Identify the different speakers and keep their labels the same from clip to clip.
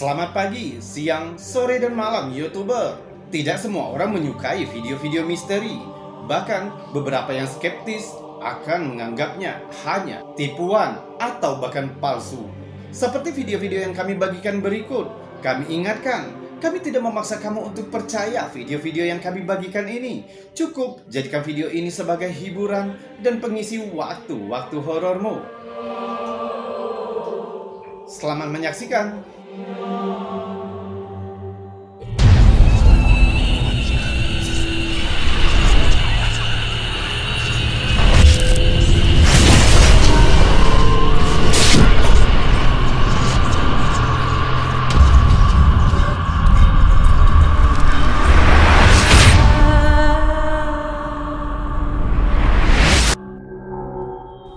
Speaker 1: Selamat pagi, siang, sore, dan malam YouTuber. Tidak semua orang menyukai video-video misteri. Bahkan beberapa yang skeptis akan menganggapnya hanya tipuan atau bahkan palsu. Seperti video-video yang kami bagikan berikut. Kami ingatkan, kami tidak memaksa kamu untuk percaya video-video yang kami bagikan ini. Cukup jadikan video ini sebagai hiburan dan pengisi waktu-waktu horormu. Selamat menyaksikan.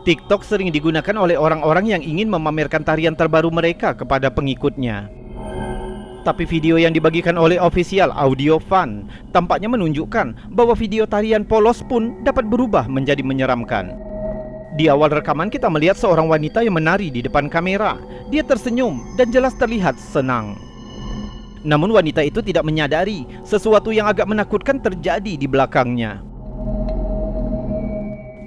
Speaker 2: TikTok sering digunakan oleh orang-orang yang ingin memamerkan tarian terbaru mereka kepada pengikutnya. Tapi video yang dibagikan oleh official Audio Fun tampaknya menunjukkan bahwa video tarian polos pun dapat berubah menjadi menyeramkan. Di awal rekaman kita melihat seorang wanita yang menari di depan kamera. Dia tersenyum dan jelas terlihat senang. Namun wanita itu tidak menyadari sesuatu yang agak menakutkan terjadi di belakangnya.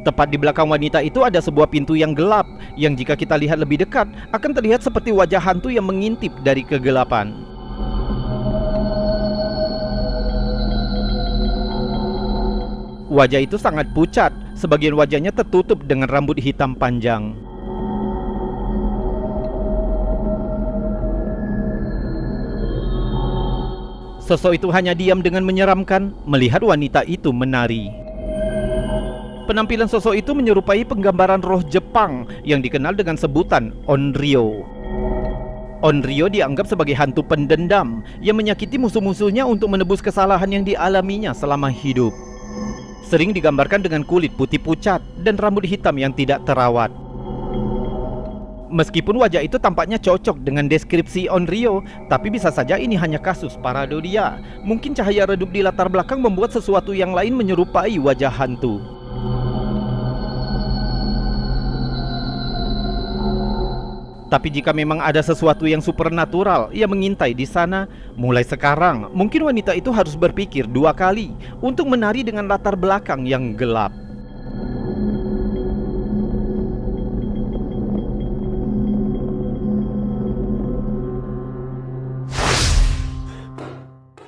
Speaker 2: Tepat di belakang wanita itu ada sebuah pintu yang gelap, yang jika kita lihat lebih dekat akan terlihat seperti wajah hantu yang mengintip dari kegelapan. Wajah itu sangat pucat, sebagian wajahnya tertutup dengan rambut hitam panjang. Sosok itu hanya diam dengan menyeramkan melihat wanita itu menari. Penampilan sosok itu menyerupai penggambaran roh Jepang yang dikenal dengan sebutan Onryo. Onryo dianggap sebagai hantu pendendam yang menyakiti musuh-musuhnya untuk menebus kesalahan yang dialaminya selama hidup. Sering digambarkan dengan kulit putih pucat dan rambut hitam yang tidak terawat. Meskipun wajah itu tampaknya cocok dengan deskripsi Onryo, tapi bisa saja ini hanya kasus paradodia. Mungkin cahaya redup di latar belakang membuat sesuatu yang lain menyerupai wajah hantu. Tapi jika memang ada sesuatu yang supernatural yang mengintai di sana, mulai sekarang mungkin wanita itu harus berpikir dua kali untuk menari dengan latar belakang yang gelap.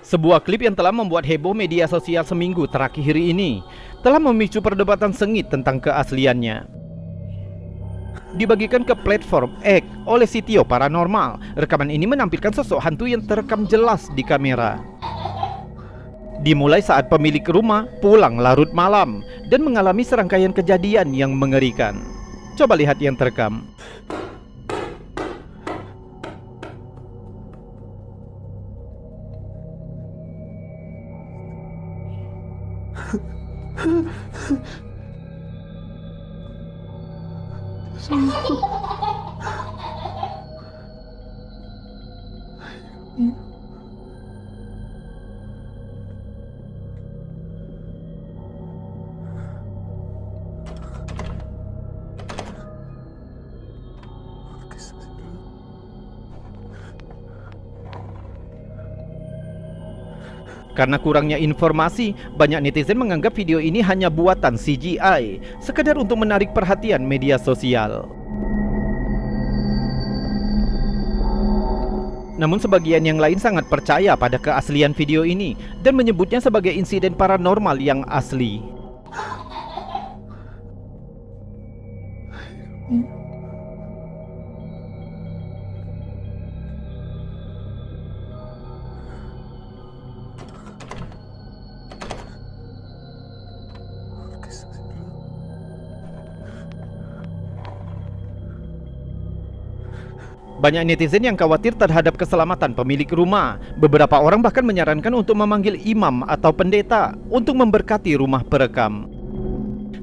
Speaker 2: Sebuah klip yang telah membuat heboh media sosial seminggu terakhir ini telah memicu perdebatan sengit tentang keasliannya. Dibagikan ke platform X oleh Sitio Paranormal. Rekaman ini menampilkan sosok hantu yang terekam jelas di kamera. Dimulai saat pemilik rumah pulang larut malam dan mengalami serangkaian kejadian yang mengerikan. Coba lihat yang terekam. Karena kurangnya informasi, banyak netizen menganggap video ini hanya buatan CGI, sekedar untuk menarik perhatian media sosial. Namun sebagian yang lain sangat percaya pada keaslian video ini dan menyebutnya sebagai insiden paranormal yang asli. Banyak netizen yang khawatir terhadap keselamatan pemilik rumah. Beberapa orang bahkan menyarankan untuk memanggil imam atau pendeta untuk memberkati rumah perekam.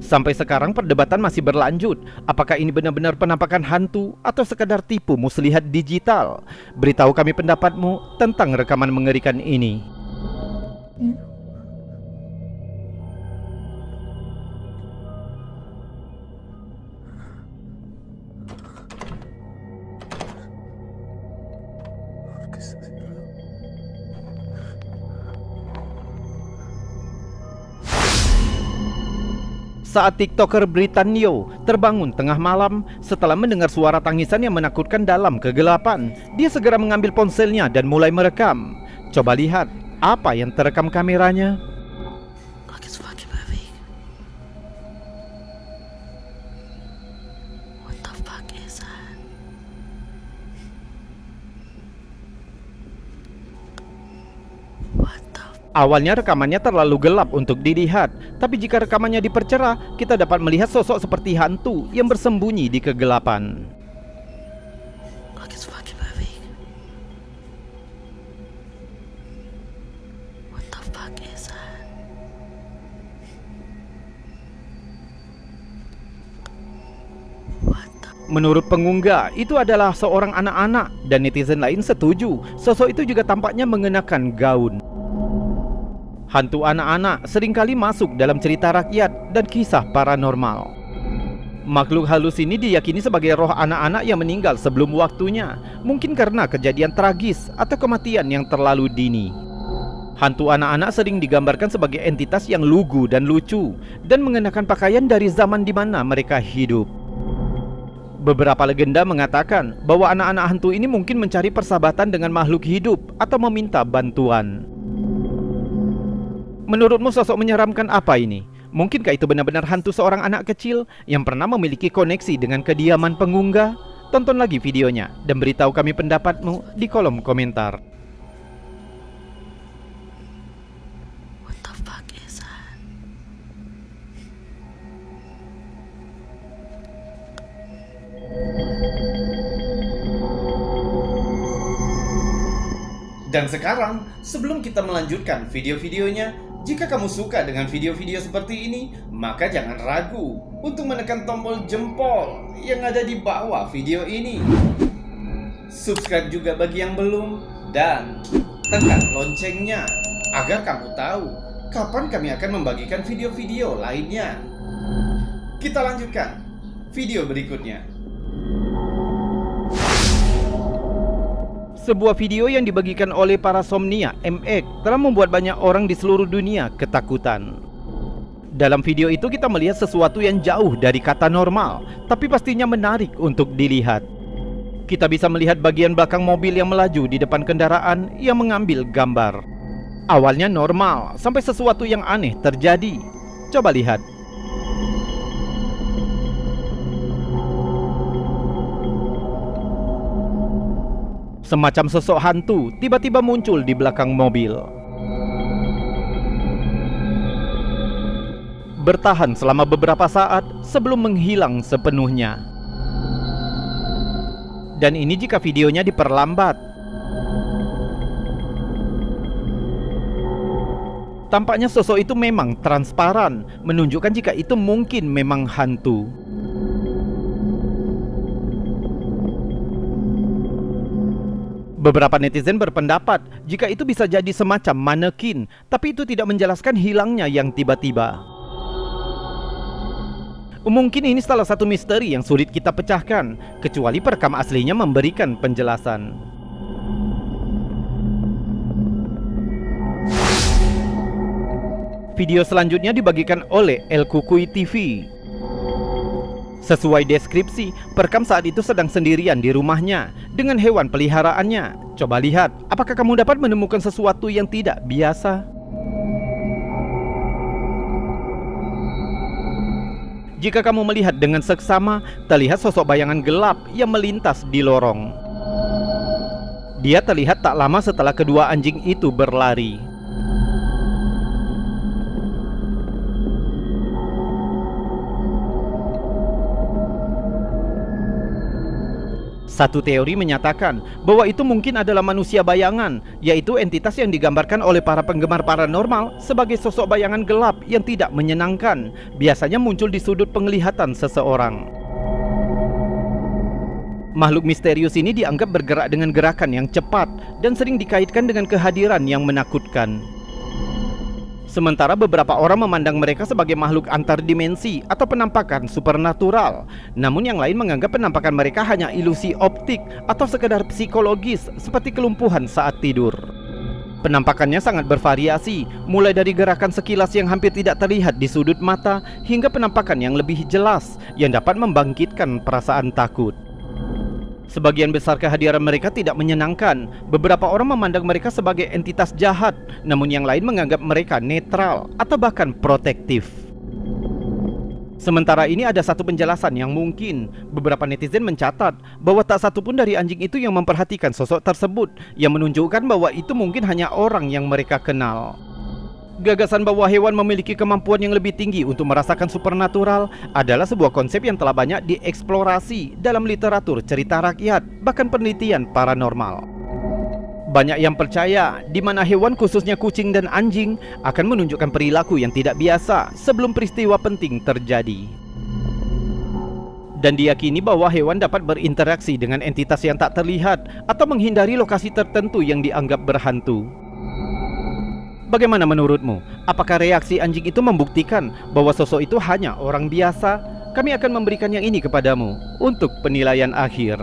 Speaker 2: Sampai sekarang perdebatan masih berlanjut. Apakah ini benar-benar penampakan hantu atau sekadar tipu muslihat digital? Beritahu kami pendapatmu tentang rekaman mengerikan ini. saat TikToker Britanio terbangun tengah malam setelah mendengar suara tangisan yang menakutkan dalam kegelapan. Dia segera mengambil ponselnya dan mulai merekam. Coba lihat apa yang terekam kameranya.
Speaker 3: Look, it's fucking moving. What the fuck is that? What the
Speaker 2: Awalnya rekamannya terlalu gelap untuk dilihat, tapi jika rekamannya dipercerah, kita dapat melihat sosok seperti hantu yang bersembunyi di kegelapan.
Speaker 3: Look, it's fucking moving. What the fuck is that? What the
Speaker 2: Menurut pengunggah, itu adalah seorang anak-anak dan netizen lain setuju. Sosok itu juga tampaknya mengenakan gaun. Hantu anak-anak seringkali masuk dalam cerita rakyat dan kisah paranormal. Makhluk halus ini diyakini sebagai roh anak-anak yang meninggal sebelum waktunya, mungkin karena kejadian tragis atau kematian yang terlalu dini. Hantu anak-anak sering digambarkan sebagai entitas yang lugu dan lucu dan mengenakan pakaian dari zaman di mana mereka hidup. Beberapa legenda mengatakan bahwa anak-anak hantu ini mungkin mencari persahabatan dengan makhluk hidup atau meminta bantuan. Menurutmu sosok menyeramkan apa ini? Mungkinkah itu benar-benar hantu seorang anak kecil yang pernah memiliki koneksi dengan kediaman pengunggah? Tonton lagi videonya dan beritahu kami pendapatmu di kolom komentar.
Speaker 3: what the fuck is that?
Speaker 1: Dan sekarang, sebelum kita melanjutkan video-videonya, jika kamu suka dengan video-video seperti ini, maka jangan ragu untuk menekan tombol jempol yang ada di bawah video ini. Subscribe juga bagi yang belum, dan tekan loncengnya agar kamu tahu kapan kami akan membagikan video-video lainnya. Kita lanjutkan video berikutnya.
Speaker 2: Sebuah video yang dibagikan oleh Parasomnia MX telah membuat banyak orang di seluruh dunia ketakutan. Dalam video itu kita melihat sesuatu yang jauh dari kata normal, tapi pastinya menarik untuk dilihat. Kita bisa melihat bagian belakang mobil yang melaju di depan kendaraan yang mengambil gambar. Awalnya normal, sampai sesuatu yang aneh terjadi. Coba lihat. Semacam sosok hantu tiba-tiba muncul di belakang mobil. Bertahan selama beberapa saat sebelum menghilang sepenuhnya. Dan ini jika videonya diperlambat. Tampaknya sosok itu memang transparan, menunjukkan jika itu mungkin memang hantu. Beberapa netizen berpendapat jika itu bisa jadi semacam manekin, tapi itu tidak menjelaskan hilangnya yang tiba-tiba. Mungkin ini salah satu misteri yang sulit kita pecahkan, kecuali perekam aslinya memberikan penjelasan. Video selanjutnya dibagikan oleh El Kukui TV. Sesuai deskripsi, perekam saat itu sedang sendirian di rumahnya dengan hewan peliharaannya. Coba lihat, apakah kamu dapat menemukan sesuatu yang tidak biasa? Jika kamu melihat dengan seksama, terlihat sosok bayangan gelap yang melintas di lorong. Dia terlihat tak lama setelah kedua anjing itu berlari. Satu teori menyatakan bahwa itu mungkin adalah manusia bayangan, yaitu entitas yang digambarkan oleh para penggemar paranormal sebagai sosok bayangan gelap yang tidak menyenangkan, biasanya muncul di sudut penglihatan seseorang. Makhluk misterius ini dianggap bergerak dengan gerakan yang cepat dan sering dikaitkan dengan kehadiran yang menakutkan. Sementara beberapa orang memandang mereka sebagai makhluk antar dimensi atau penampakan supernatural. Namun yang lain menganggap penampakan mereka hanya ilusi optik atau sekedar psikologis seperti kelumpuhan saat tidur. Penampakannya sangat bervariasi, mulai dari gerakan sekilas yang hampir tidak terlihat di sudut mata hingga penampakan yang lebih jelas yang dapat membangkitkan perasaan takut. Sebagian besar kehadiran mereka tidak menyenangkan. Beberapa orang memandang mereka sebagai entitas jahat, namun yang lain menganggap mereka netral atau bahkan protektif. Sementara ini ada satu penjelasan yang mungkin. Beberapa netizen mencatat bahwa tak satu pun dari anjing itu yang memperhatikan sosok tersebut, yang menunjukkan bahwa itu mungkin hanya orang yang mereka kenal. Gagasan bahwa hewan memiliki kemampuan yang lebih tinggi untuk merasakan supernatural adalah sebuah konsep yang telah banyak dieksplorasi dalam literatur cerita rakyat, bahkan penelitian paranormal. Banyak yang percaya di mana hewan khususnya kucing dan anjing akan menunjukkan perilaku yang tidak biasa sebelum peristiwa penting terjadi. Dan diyakini bahwa hewan dapat berinteraksi dengan entitas yang tak terlihat atau menghindari lokasi tertentu yang dianggap berhantu. Bagaimana menurutmu? Apakah reaksi anjing itu membuktikan bahwa sosok itu hanya orang biasa? Kami akan memberikan yang ini kepadamu untuk penilaian akhir.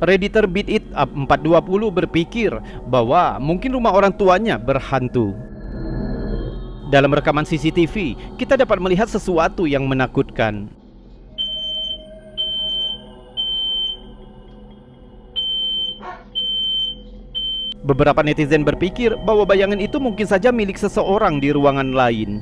Speaker 2: Redditor Beat It Up 420 berpikir bahwa mungkin rumah orang tuanya berhantu. Dalam rekaman CCTV, kita dapat melihat sesuatu yang menakutkan. Beberapa netizen berpikir bahwa bayangan itu mungkin saja milik seseorang di ruangan lain.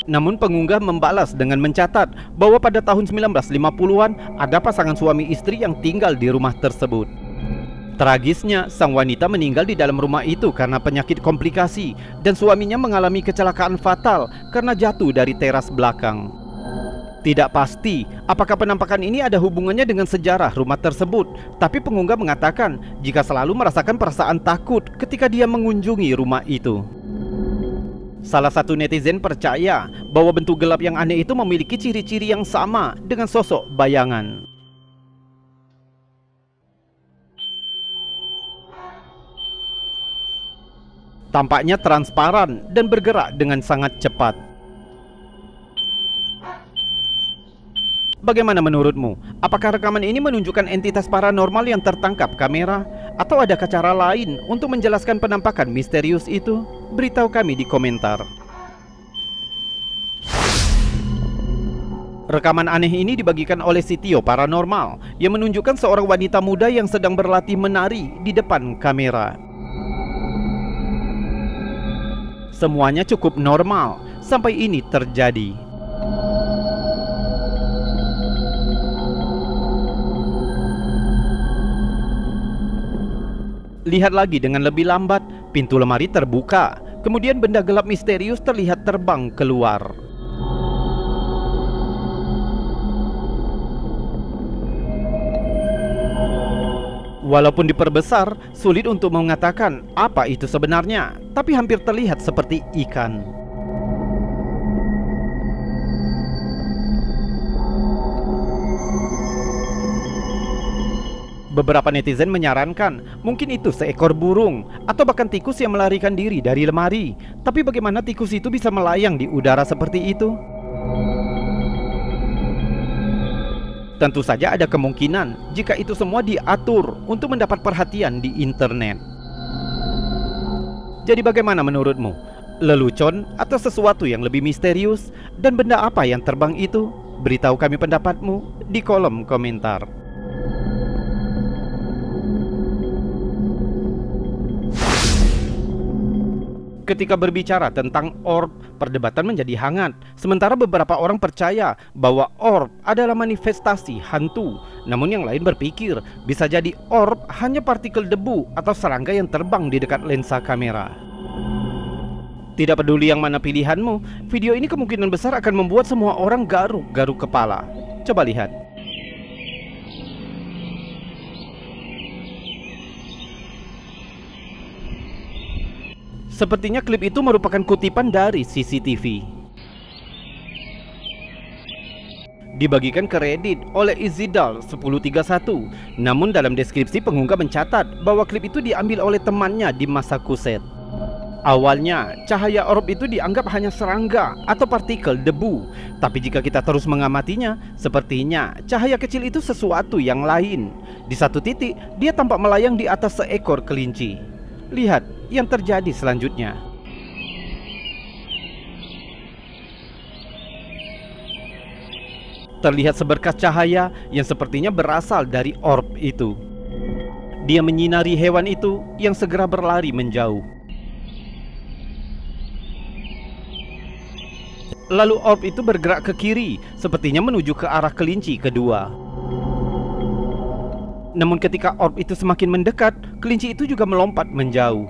Speaker 2: Namun pengunggah membalas dengan mencatat bahwa pada tahun 1950-an ada pasangan suami istri yang tinggal di rumah tersebut. Tragisnya, sang wanita meninggal di dalam rumah itu karena penyakit komplikasi dan suaminya mengalami kecelakaan fatal karena jatuh dari teras belakang. Tidak pasti apakah penampakan ini ada hubungannya dengan sejarah rumah tersebut, tapi pengunggah mengatakan jika selalu merasakan perasaan takut ketika dia mengunjungi rumah itu. Salah satu netizen percaya bahwa bentuk gelap yang aneh itu memiliki ciri-ciri yang sama dengan sosok bayangan. Tampaknya transparan dan bergerak dengan sangat cepat. Bagaimana menurutmu? Apakah rekaman ini menunjukkan entitas paranormal yang tertangkap kamera? Atau ada cara lain untuk menjelaskan penampakan misterius itu? Beritahu kami di komentar. Rekaman aneh ini dibagikan oleh Sitio Paranormal yang menunjukkan seorang wanita muda yang sedang berlatih menari di depan kamera. Semuanya cukup normal sampai ini terjadi. Lihat lagi dengan lebih lambat, pintu lemari terbuka. Kemudian benda gelap misterius terlihat terbang keluar. Walaupun diperbesar, sulit untuk mengatakan apa itu sebenarnya, tapi hampir terlihat seperti ikan. Beberapa netizen menyarankan mungkin itu seekor burung atau bahkan tikus yang melarikan diri dari lemari. Tapi bagaimana tikus itu bisa melayang di udara seperti itu? Tentu saja ada kemungkinan jika itu semua diatur untuk mendapat perhatian di internet. Jadi bagaimana menurutmu? Lelucon atau sesuatu yang lebih misterius? Dan benda apa yang terbang itu? Beritahu kami pendapatmu di kolom komentar. Ketika berbicara tentang orb, perdebatan menjadi hangat. Sementara beberapa orang percaya bahwa orb adalah manifestasi hantu. Namun yang lain berpikir bisa jadi orb hanya partikel debu atau serangga yang terbang di dekat lensa kamera. Tidak peduli yang mana pilihanmu, video ini kemungkinan besar akan membuat semua orang garuk-garuk kepala. Coba lihat. Sepertinya klip itu merupakan kutipan dari CCTV. Dibagikan ke Reddit oleh Izidal 1031. Namun dalam deskripsi pengunggah mencatat bahwa klip itu diambil oleh temannya di Massachusetts. Awalnya, cahaya orb itu dianggap hanya serangga atau partikel debu. Tapi jika kita terus mengamatinya, sepertinya cahaya kecil itu sesuatu yang lain. Di satu titik, dia tampak melayang di atas seekor kelinci. Lihat yang terjadi selanjutnya. Terlihat seberkas cahaya yang sepertinya berasal dari orb itu. Dia menyinari hewan itu yang segera berlari menjauh. Lalu orb itu bergerak ke kiri, sepertinya menuju ke arah kelinci kedua. Namun ketika orb itu semakin mendekat, kelinci itu juga melompat menjauh.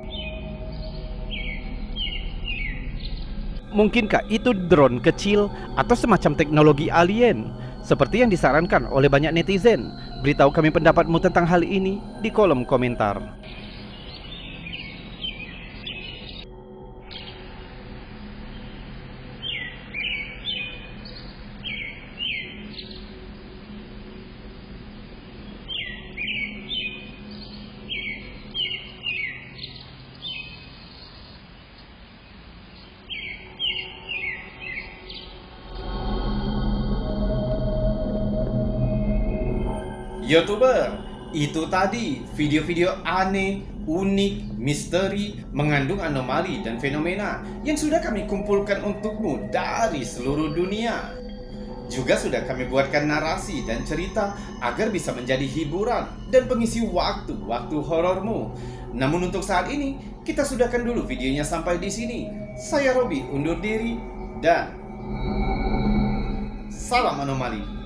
Speaker 2: Mungkinkah itu drone kecil atau semacam teknologi alien? Seperti yang disarankan oleh banyak netizen. Beritahu kami pendapatmu tentang hal ini di kolom komentar.
Speaker 1: YouTuber, itu tadi video-video aneh, unik, misteri, mengandung anomali dan fenomena yang sudah kami kumpulkan untukmu dari seluruh dunia. Juga sudah kami buatkan narasi dan cerita agar bisa menjadi hiburan dan pengisi waktu-waktu horormu. Namun untuk saat ini, kita sudahkan dulu videonya sampai di sini. Saya Robi undur diri dan salam anomali.